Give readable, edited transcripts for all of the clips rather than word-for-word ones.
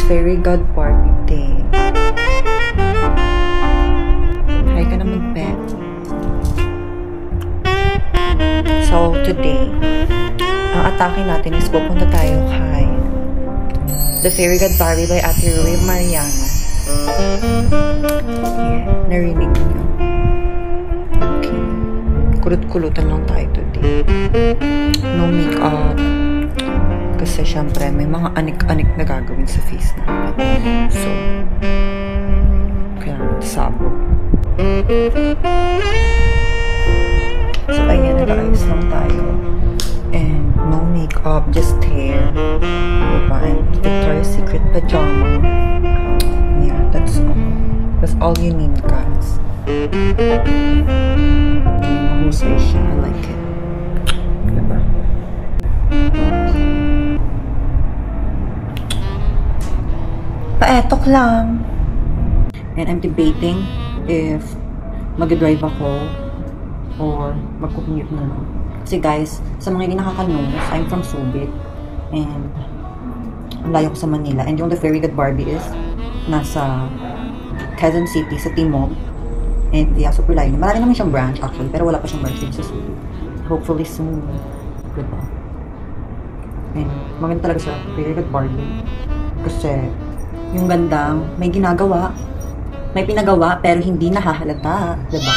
Fairy God Barbie Day. Hi ka naman, pet. So, today, ang atake natin is pupunta tayo kay The Fairy God Barbie by Ate Rui Mariana. Yeah, narinig niyo. Okay. Kulot-kulutan lang tayo today. No makeup. Kasi syempre, may mga anik-anik na gagawin sa face natin. So, kaya sabog. So, ayan, nag-ayos lang tayo. And no makeup, just hair. Diba? And Victoria's Secret pajama. Yeah, that's all. That's all you need, guys. Mahusay siya. I like it. Diba? Paetok lang. And I'm debating if mag-drive ako or mag-commute na lang. Kasi guys, sa mga hindi nakaka-knows, I'm from Subic. And ang layo ko sa Manila. And yung The Fairy God Barbie is nasa Quezon City, sa Timog. And yeah, super layo. Marami naman siyang branch actually, pero wala pa siyang branch din sa Subic. Hopefully soon. Diba? And maganda talaga sa Fairy God Barbie. Kasi yung gandang may ginagawa, may pinagawa, pero hindi nahahalata. Diba?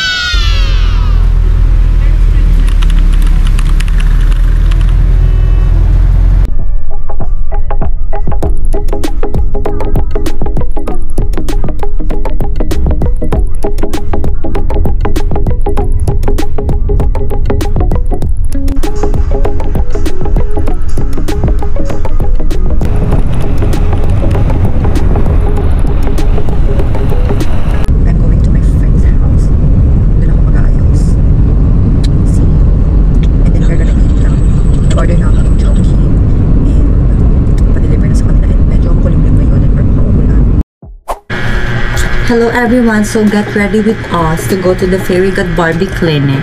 Hello everyone, so get ready with us to go to the Fairy God Barbie Clinic.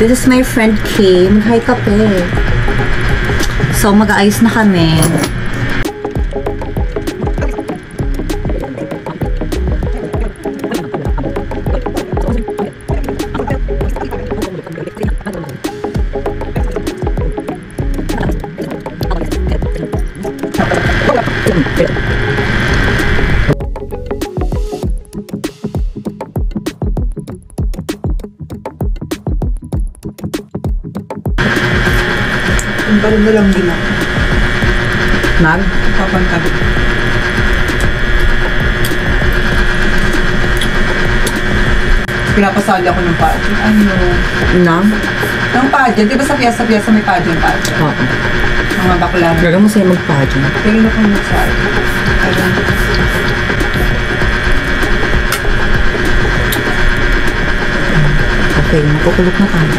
This is my friend Kay. Mag-hi ka pe. So mag-aayos na kami. Ang balon na lang din ako. Mag? Papantag. Pinapasali ako ng pageant. Ano? Ng pageant. Di ba sa piyasa may pageant? Oo. Mga bakla. Gagawin mo sa'yo mag-pageant. Pero na kung magsali. Okay, makukulok na tayo.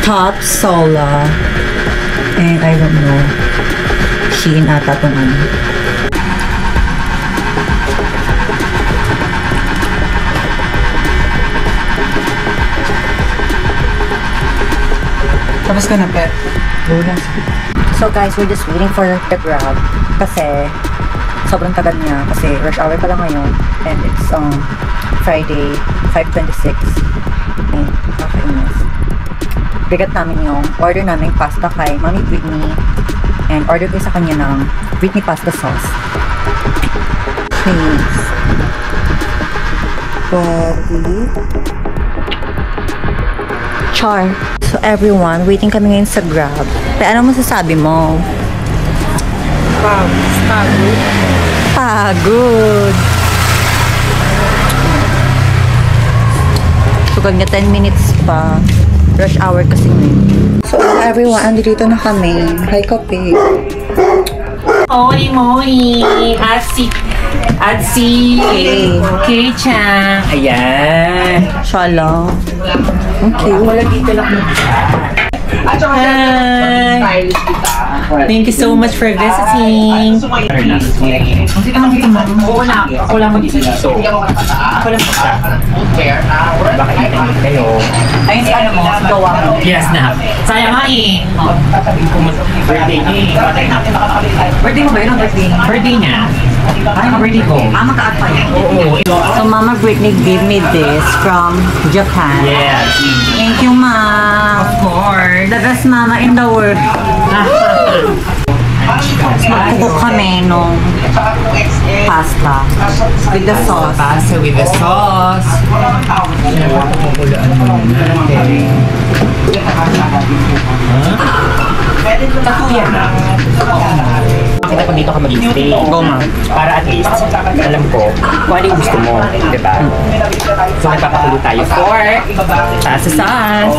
Top Sola. And I don't know. Shein ata itong ano. Tapos ka na, pet. So guys, we're just waiting for the Grab. Kasi sobrang tagal niya. Kasi rush hour pa lang ngayon. And it's Friday, 5:26. And kakainis. Bigat namin yung order namin pasta kay Mami Britney. And order ko sa kanya ng Britney pasta sauce. Please. Bobby. Char. So everyone, waiting kami ngayon sa Grab. Pero ano masasabi mo? Pagod. Pagod. So kanya 10 minutes pa. Rush hour kasi ngayon. So everyone, andito na kami. Hi, kape. Holy moly! At si Kay-chan. Ayan. Shala. Okay. Wala dito lang. Hi! Thank you so much for visiting. Kasi ka nakita mo? Oo na. Ako lang mag-isa dito. Ako lang isa. Baka itinit kayo. Ayun si ano mo, si gawa mo. Yes na. Sayang nga eh. Birthday niya eh. Birthday mo ba yun ang birthday? Birthday niya. Ay, birthday ko. Maka-add pa yun. Oo. So Mama Britney gave me this from Japan. Yes. Thank you, Ma. Of course. The best mama in the world. Magkuko kami nung pasta with the sauce. Pasta with the sauce. Pagkakakulaan mo natin. Takuya na. Kita ko dito ka mag-stay. Go, Ma. Para at least, alam ko kung ano yung gusto mo. Diba? So, nagpapakulo tayo for pasta sauce.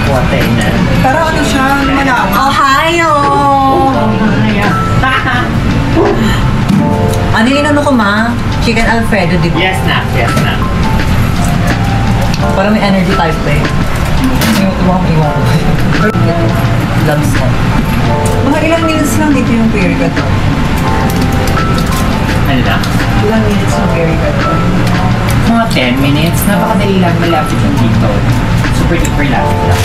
Water na. Pero ano siya, malaki. Ohio! Ano yung inano ko, Ma? Chicken Alfredo, di ba? Yes na. Yes na. Para may energy type pa eh. Iwan ko. Loves ko. Mga ilang minutes lang dito yung period ko. Ano na? Ilang minutes yung period ko. Mga 10 minutes. Napakadali lang. Malapit yung dito. Super duper lapit lang.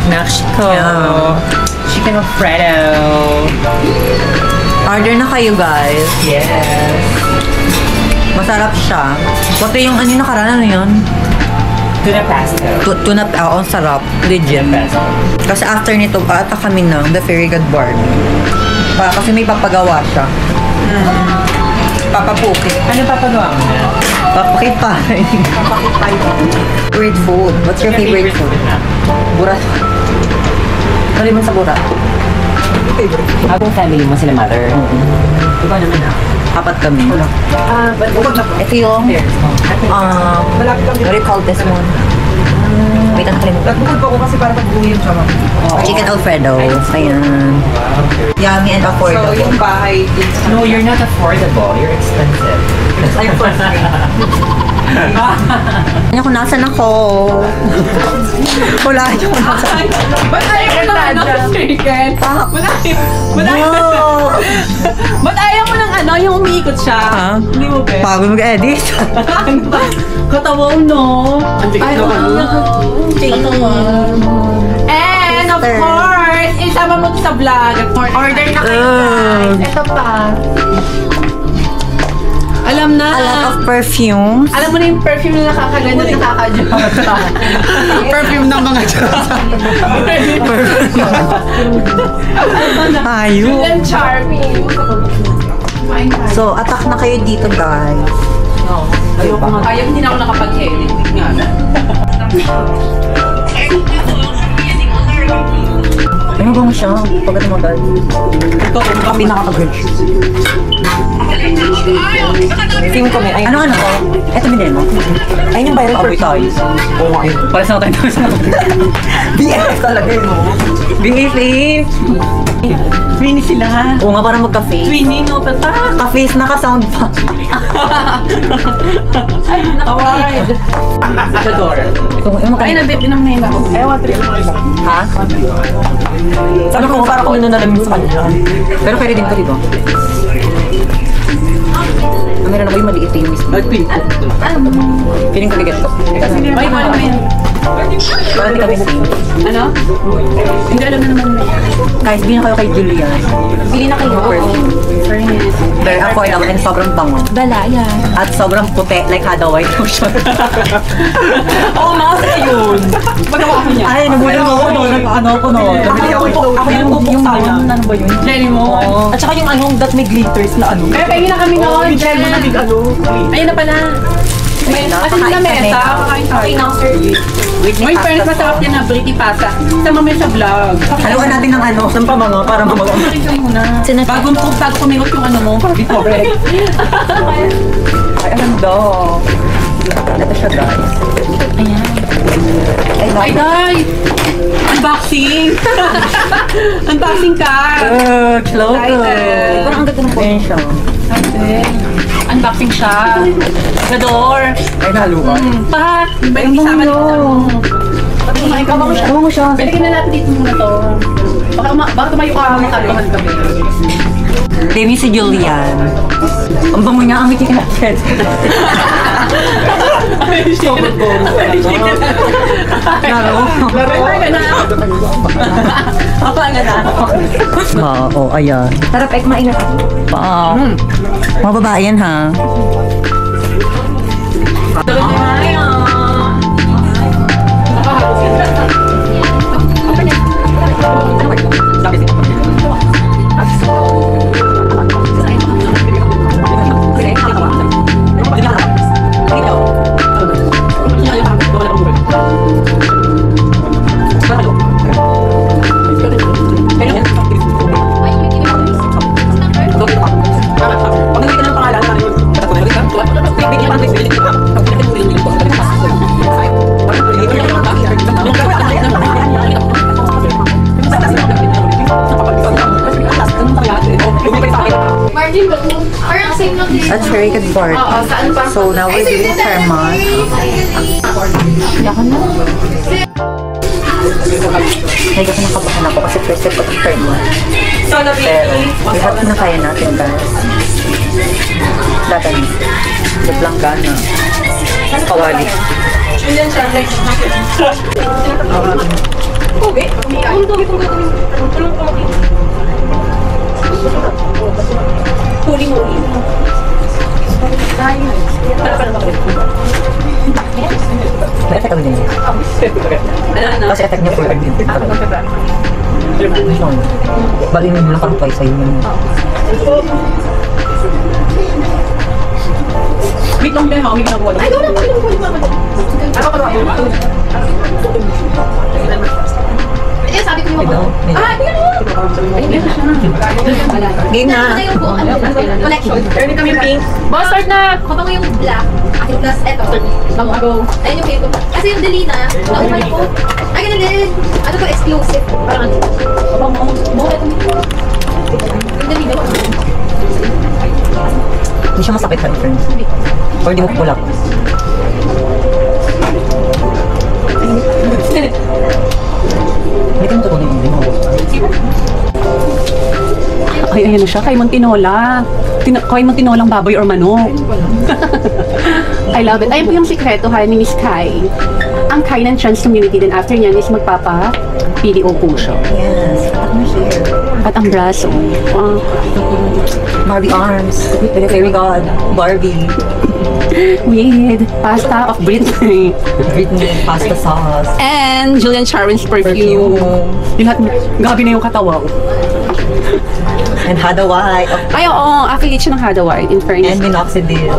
Mexico. Chicken Alfredo. Order na kayo, guys. Yes. Masarap siya. Pati yung ano yung nakaraan, ano yun? Tuna pasta. Tuna, ang sarap. Legit. Pasta. Kasi after nito, ata kami ng The Fairy God Bar. Kasi may papagawa siya. Papapukit. Ano papagawa mo na? Papakit pa. Favorite food. What's your favorite food? Burat. Ano mo sa burat? Habang family mo sila mother. Diba naman na? Apat kami. Ito yung, what do you call this one? Wait, ang kalimutan. Nagbukod pa ko kasi para pag-uwi yung siya. Chicken Alfredo. Ayan. Yummy and So, affordable. yung bahay din. No, you're not affordable. You're expensive. Ay, first thing. Ano kung nasan ako? Wala yung nasan. Ba't ayaw mo ng ano, chicken? Ba't ayaw mo ng ano, yung umiikot siya? Ha? Hindi mo ba? Pagod mag-edit. Katawaw, no? Ay, and of course, isama mo to sa vlog. Order na kayo, guys. Ito pa. Alam na. A lot of perfumes. Alam mo na yung perfume na nakakaganda at nakakadyosa. Perfume ng mga Ayo. And charming. So, attack na kayo dito, guys. Ayoko nga. Ayaw, hindi na ako nakapag-edit. Nga na. Ay, mabango siya. Pagkat mo, guys. Ito, ang pinaka-good. Team kami. Ay, ano to? Ito binili mo? Ayun yung viral perfume. Oo nga yun. Para sa tayo sa BFF talaga yun, no? BFF! Rini sila. Oo nga, parang magka-face. Rini, no? Tata. Ka-face, naka-sound pa. Award. Adora. Ito, yung Ay, magka- pinamahin ako. Ay, what Ha? Sabi ko, parang kung ano nalamin sa kanila. Pero pwede din ka, di ba? Meron ako yung maliit yung mismo. Feeling ko bigat to. Ay, wala naman. Parang di kami same. Ano? Hindi alam na naman. Guys, bili na kayo kay Julia. Bili na kayo perfume. Very affordable and sobrang bango. Dala, yan. At sobrang puti, like Hada White Ocean. Oo, nasa yun. Magawa ko niya. Ay, nabulong ako doon. Ano ako noon. Nabili ako yung bubuk sana. Ano ba yun? Jelly mo. At saka yung anong that may glitters na ano. Kaya pahingin na kami noon. Michelle mo na big ano. Ayun na pala. Atin na mesa. Kakain tayo. Okay, now sir. May friends, masarap yan na Briti pasta. Sama mo yun sa vlog. Haluan natin ng ano. Saan pa mga para mamaga. Marin ka muna. Sinat- Bago kumingot yung ano mo. Ay, alam daw. Ito siya, guys. Ayan. Ay, Day! Unboxing! Unboxing ka! Logo. Parang ang ganda ng potential. Unboxing siya. Gador. Ay, naluan. Pak! Pwede isama dito. Gawa mo siya. Pwede na natin dito muna to. Baka tumayo ka magkaluhan kami. Demi si Julian. Ang bango niya ang chicken nugget. Oo, ayan. Sarap ay kumain na. Mga babae yan, ha? At very good part. So now we're doing thermal. Medyo kinakabahan ako kasi first step of thermal. Pero lahat na kaya natin, guys. Laban. Lablangana. Kawali. Huli-huli. May effect din niya. Kasi effect niya for din. Bali mo lang parang twice sa'yo yun. Wait lang din ha, may ginagawa lang. Ay, gawin lang, Ako ka ba? Eh, sabi ko yung ako. Game na. Collection. Early kami yung pink. Boss, start na! Kapag yung black, akin plus eto. Long ago. Ayun yung favorite ko. Kasi yung Delina, nakuha ko. Ay, ganun din. Ano to, exclusive. Parang ano. Kapag mo, ito nito. Yung Delina ko. Hindi siya masakit, ha, friends. Or di mo pulak. Hindi ka natutunan yung limo. Ay, ayan na siya. Kay Montinola. Kay Montinolang baboy or manok. I love it. Ayun po yung sikreto ha ni Miss Kai. Ang Kai ng trans community din after niyan is magpapa-PDO po siya. Yes. At ang hair. At ang braso. Wow. Barbie arms. With a fairy god. Barbie. With pasta of Britney. Britney pasta sauce. And Julian Charon's perfume. Yung lahat, gabi na yung katawa ko. And Hadawai. Ay, oo. Affiliate siya ng Hadawai. In fairness. And minoxidil.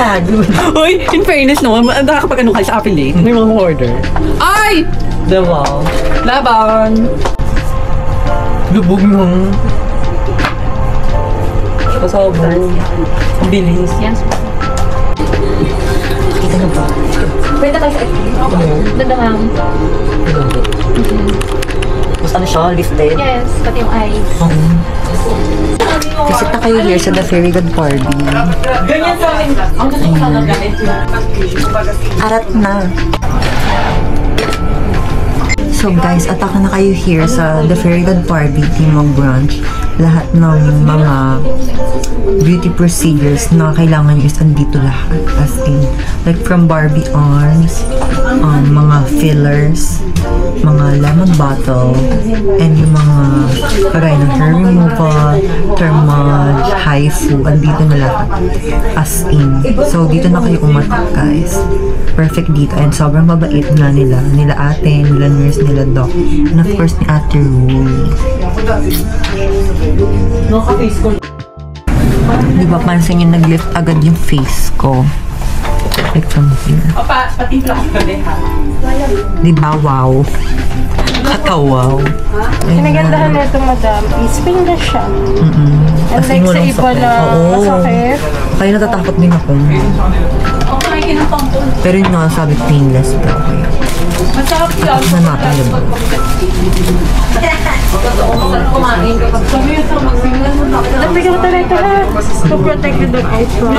Good. Uy, in fairness naman, nakakapag ano kayo sa affiliate. May mga order. Ay! Diba? Laban! Lubog nung. Pasabog. Ang bilis. Yan. Kita na ba? Pwede tayo sa ito. Ganda nga. Basta na siya, lifted. Yes, pati yung eyes. Visit na kayo here sa The Fairy God Barbie. Ganyan sa akin. Ang gusto ko sana gamit. Arat na. So guys, ataka na kayo here sa The Fairy God Barbie Timog Branch. Lahat ng mga beauty procedures na kailangan nyo is andito lahat. As in, like from Barbie arms, mga fillers, mga lemon bottle, and yung mga kagaya ng hair removal, thermal, haifu, andito na lahat. As in. So, dito na kayo umatak, guys. Perfect dito. And sobrang mabait na nila. Nila ate, nila nurse, nila doc. And of course, ni Ate Rui. Di ba pansin yung nag-lift agad yung face ko? Like from here. Patimpla ko din ha. Diba? Wow. Katawaw. Kinagandahan na ito, madam, is painless siya. And like sa iba na masakit. Kaya natatakot din ako. Pero yun nga, sabi painless daw. Masarap yun. Tapos na natin yun. Nabigyan mo talaga ito ha. To protect the dog out from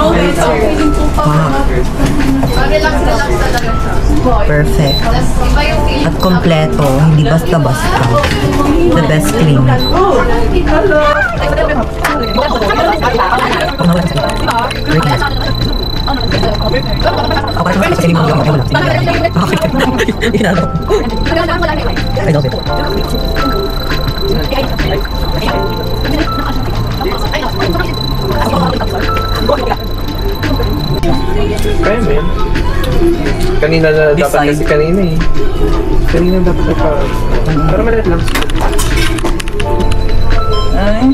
Relax talaga. Perfect. Iba yung feeling. At kompleto, hindi basta-basta. The best clean. I love it. Kaya mo yan. Kanina na dapat kasi kanina eh. Kanina dapat na pa. Pero maliit lang. Ay.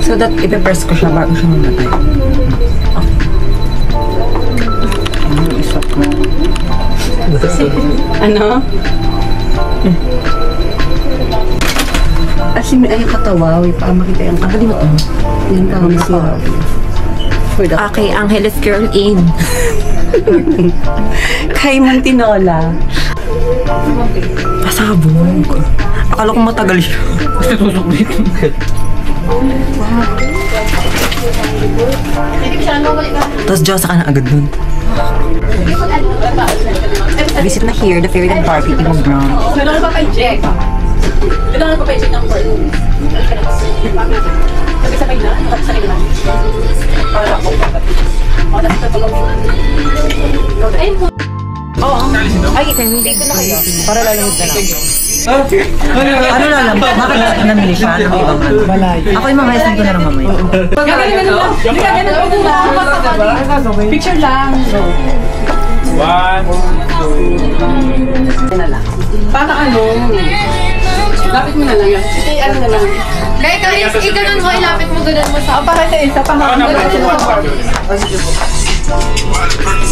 So that ipe-press ko siya bago siya mamatay. Ano? Asin ay katawa, wait pa makita yung kabali mo. Yan pa masira. Okay, Angeles Girl in. Kay Montinola. Pasabog. Akala ko matagal siya. Kasi tusok dito. Tapos Diyos ka na agad dun. Visit na here, the Fairy and Barbie in Brown. Kailangan pa pa-check. Kailangan pa pa-check ng port. Sabay na? Sabay na? Para ako. Ay, dito na kayo. Para lalamig na lang. Ano lalamig? Bakit namili siya ng ibang ano? Ako yung mamayasin ko na lang mamaya. Picture lang. 1, 2, Para ano? Lapit mo na lang yan. Ano na lang. Guys, ganun mo, ilapit mo, ganun mo sa... Para sa isa,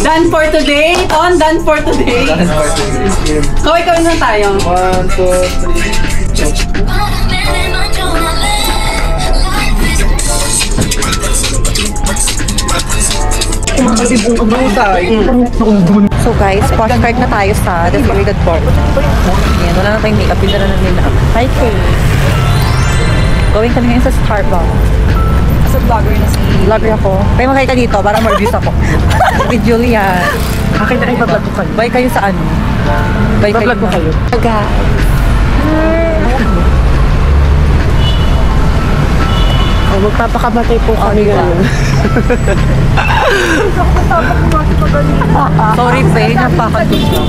Done for today. Done for today. Kaway-kaway na tayo. 1, 2, 3. So guys, wash card na tayo sa The Fairy Port. Yan, wala na tayong makeup. Pinda na nila. Hi, Kay. Going kami ngayon sa Starbucks. Sa vlogger na si... Vlogger ako. Kaya magkaya ka dito para more views ako. With Julia. Akin na ipa-vlog ko kayo. Bye kayo sa ano? Bye kayo. Ipa-vlog ko kayo. Magpapakabatay po kami ngayon. Sorry, Faye. Napakatus lang.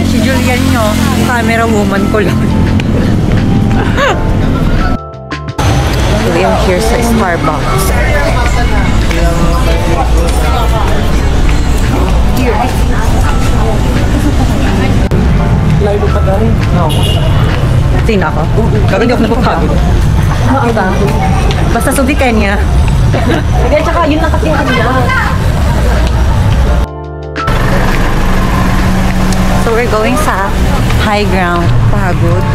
Si Julian nyo, camera woman ko lang. We are here sa Starbucks. Live pa tayo. No. Tina ako? Gagawin ako napapagod. Diba? Basta subikan niya. Hindi, tsaka yun lang kasi yung kanila. So we're going sa high ground. Pagod.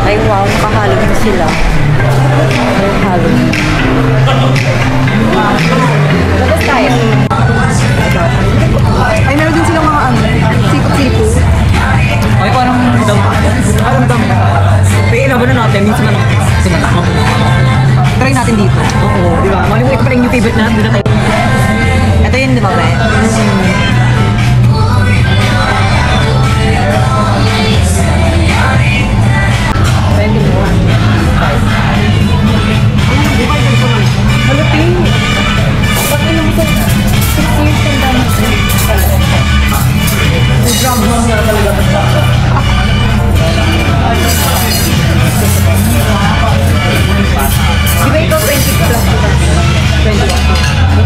Ay wow, nakahalog na sila. Nakahalog. Labas tayo. Ay, meron din silang mga ano, sipo-sipo. Ay, parang dam. Parang dam. Pero ilaban na natin. Minsan na lang. Try natin dito. Oo, di ba? Mali mo ito pa rin yung favorite natin. Doon na tayo. Ito yun, di ba, be? Di ba ikaw 20 plus? 20.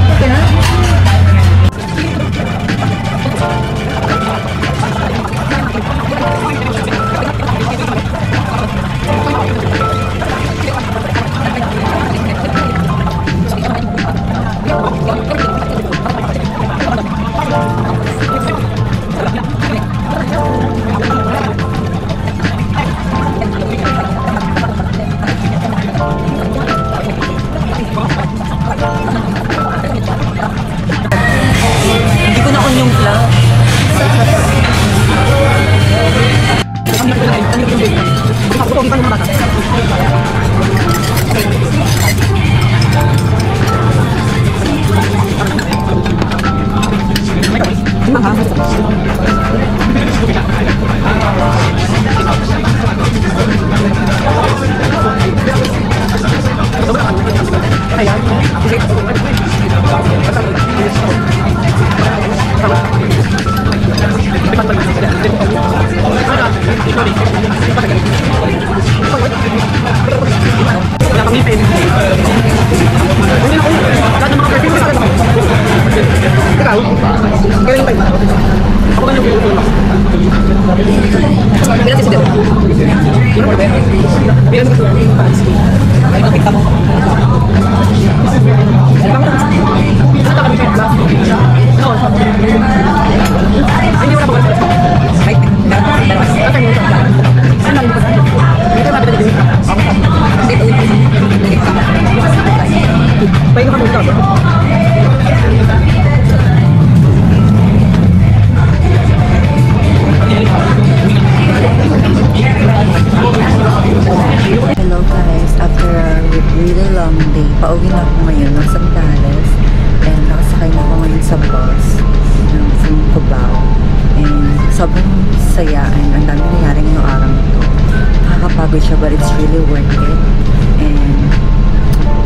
Hello guys, after a really long day, pauwi na ako ngayon ng Sambales and nakasakay na ako ngayon sa bus from Cubao and sobrang saya and ang dami nangyari ngayong araw nito. Nakakapagod siya but it's really worth it and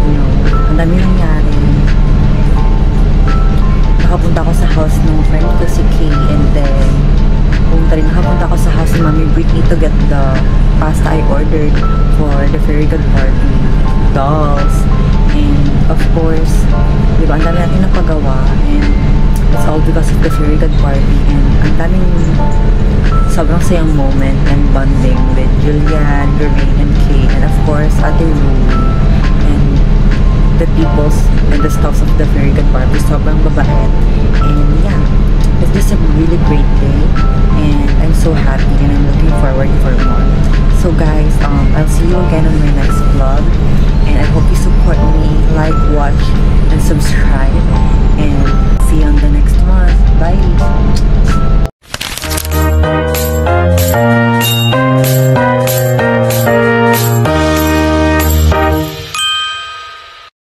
you know, ang dami nangyari. Nakapunta ako sa house ng friend ko si Kay and then nakapunta ako sa house ni Mami Britney to get the pasta I ordered for the Fairy God Barbie dolls. And of course, di ba, ang dami natin napagawa and it's all because of the Fairy God Barbie and ang daming sobrang sayang moment and bonding with Julian, Lorraine, and Kay and of course, Ate Ruby and the peoples and the stuffs of the Fairy God Barbie. Sobrang babait and yeah, it's just a really great day and I'm so happy and I'm looking forward for more. So guys, I'll see you again on my next vlog and I hope you support me, like, watch, and subscribe and see you on the next one. Bye!